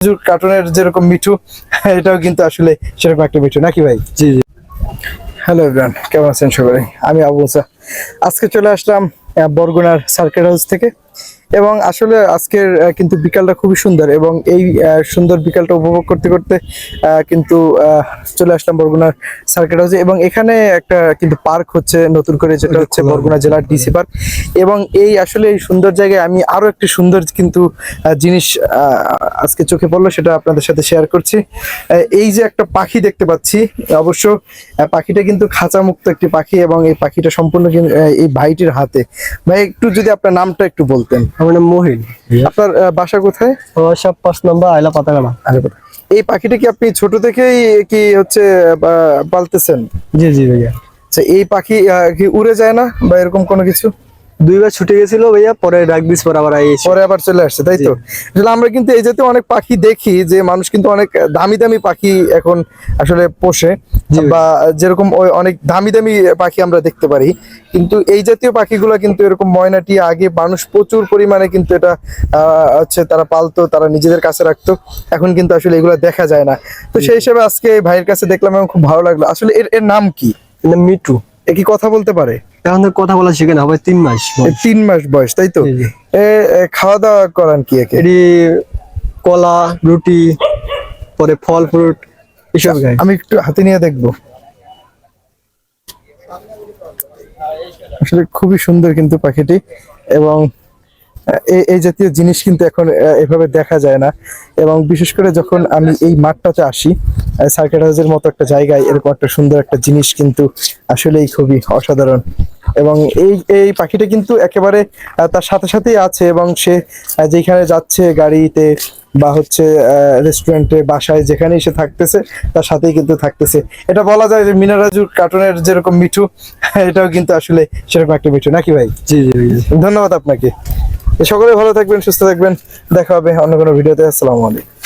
কার্টুনের যেরকম মিঠু এটাও কিন্তু আসলে সেরকম একটা মিঠু নাকি ভাই? জি জি। হ্যালো এভরিওয়ান, কেমন আছেন সবাই? আমি আবু মুসা। আজকে চলে আসলাম বরগুনার সার্কিট হাউস থেকে, এবং আসলে আজকের কিন্তু বিকালটা খুবই সুন্দর, এবং এই সুন্দর বিকালটা উপভোগ করতে করতে কিন্তু চলে আসলাম বরগুনার সার্কিট হাউসে। এবং এখানে একটা কিন্তু পার্ক হচ্ছে নতুন করে, যেটা হচ্ছে বরগুনা জেলার ডিসি পার্ক। এবং এই আসলে এই সুন্দর জায়গায় আমি আরো একটি সুন্দর কিন্তু জিনিস আজকে চোখে পড়লো, সেটা আপনাদের সাথে শেয়ার করছি। এই যে একটা পাখি দেখতে পাচ্ছি, অবশ্য পাখিটা কিন্তু খাঁচা মুক্ত একটি পাখি, এবং এই পাখিটা সম্পূর্ণ এই ভাইটির হাতে। ভাই, একটু যদি আপনার নামটা একটু বলতেন। আমার নাম মহিন। আপনার বাসা কোথায়? সব 5 নম্বর আইলা পাতাগালা। এই পাখিটা কি আপনি ছোট থেকেই কি হচ্ছে পালতেছেন? জি জি ভাইয়া। আচ্ছা, এই পাখি কি উড়ে যায় না বা এরকম কোনো কিছু? দুইবার ছুটে গেছিল ভাইয়া, পরে ডাক দিস, পরে আবার আইছে। পরে আবার চলে আসছে, তাই তো? আসলে আমরা কিন্তু এই জাতীয় অনেক পাখি দেখি, যে মানুষ কিন্তু অনেক দামি দামি পাখি এখন আসলে পোষে, বা যেরকম ওই অনেক দামি দামি পাখি আমরা দেখতে পারি, কিন্তু এই জাতীয় পাখিগুলো কিন্তু এরকম ময়নাটি আগে মানুষ প্রচুর পরিমাণে কিন্তু এটা হচ্ছে তারা পালতো, তারা নিজেদের কাছে রাখতো। এখন কিন্তু আসলে এগুলো দেখা যায় না। তো সেই হিসেবে আজকে এই ভাইয়ের কাছে দেখলাম এবং খুব ভালো লাগলো। আসলে এর নাম কি? মিটু। এ কি কথা বলতে পারে? এখন তো কথা বলা শিখে না, হবে 3 মাস। 3 মাস বয়স, তাই তো? খাওয়া দাওয়া করান কি একে? এটি কলা, রুটি, পরে ফল ফ্রুট এসব খায়। আমি একটু হাতে নিয়ে দেখবো। আসলে খুবই সুন্দর কিন্তু পাখিটি, এবং এই জাতীয় জিনিস কিন্তু এখন এভাবে দেখা যায় না। এবং বিশেষ করে যখন আমি এই মাঠটাতে আসি, সার্কিট হাউসের মতো একটা জায়গায় এরকম একটা সুন্দর একটা জিনিস কিন্তু আসলেই খুবই অসাধারণ। এবং এই পাখিটা কিন্তু একেবারে তার সাথে সাথেই আছে, এবং সে যেখানে যাচ্ছে গাড়িতে বা হচ্ছে রেস্টুরেন্টে, বাসায়, যেখানে এসে থাকতেছে তার সাথেই কিন্তু থাকতেছে। এটা বলা যায় যে মিনারাজুর কার্টুনের যেরকম মিঠু এটাও কিন্তু আসলে সেরকম একটা মিঠু নাকি ভাই? জি জি। ধন্যবাদ আপনাকে। সকলে ভালো থাকবেন, সুস্থ থাকবেন। দেখা হবে অন্য কোনো ভিডিওতে। আসসালামু আলাইকুম।